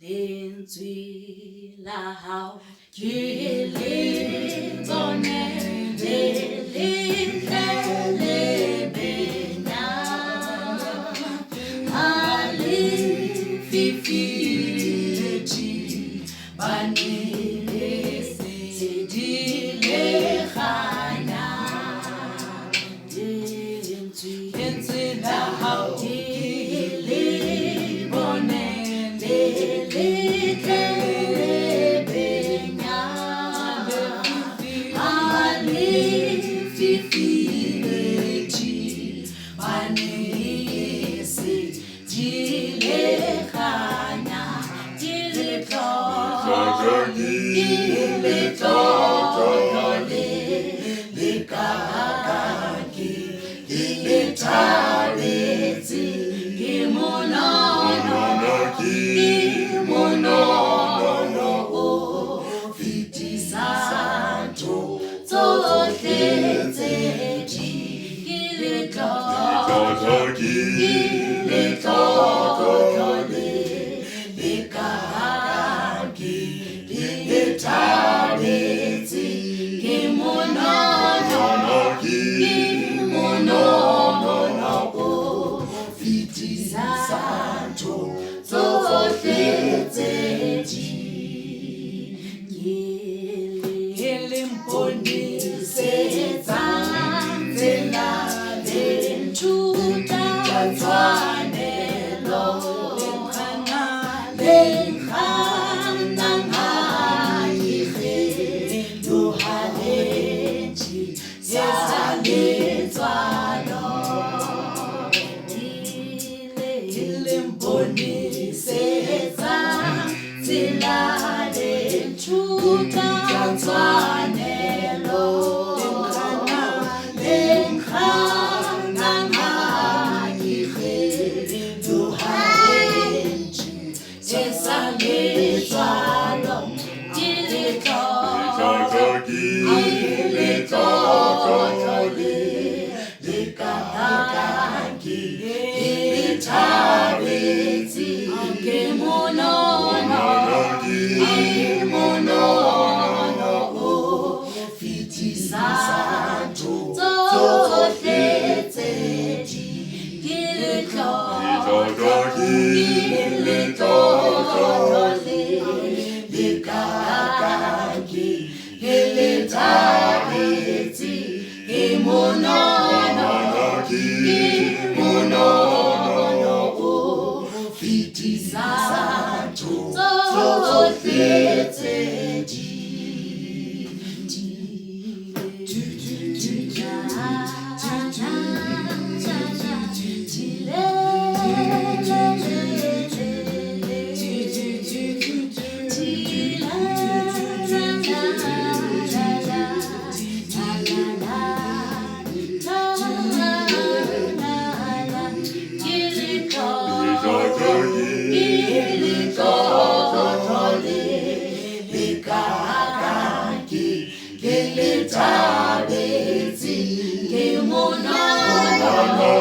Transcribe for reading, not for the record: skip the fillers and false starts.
lentswe lahao ke lebone le lentle lebenya a le fifiletse bane se di le kganya lentswe lahao ke lebone le lentle lebenya a le fifiletse bane se di le kganya di le tlotlo le kakaki le thabetse ke monono o fetisang ntho tsohle tse ding ke le tlotlo le kakaki le thabetse ke monono o fetisang ntho tsohle tse ding ke le mponisetsang tsela le nthuta tshwanelo le nkganang ha ikgethohaletše ya letswalo ke le mponisetsang tsela le nthuta tshwanelo le nkganang ha ikgethohaletše ya letswalo ke le tlotlo le kakaki le thabetse ke monono o fetisang ntho tsohle tse ding ke le tlotlo le kakaki le thabetse ke monono o fetisang ntho tsohle tse ding ke monono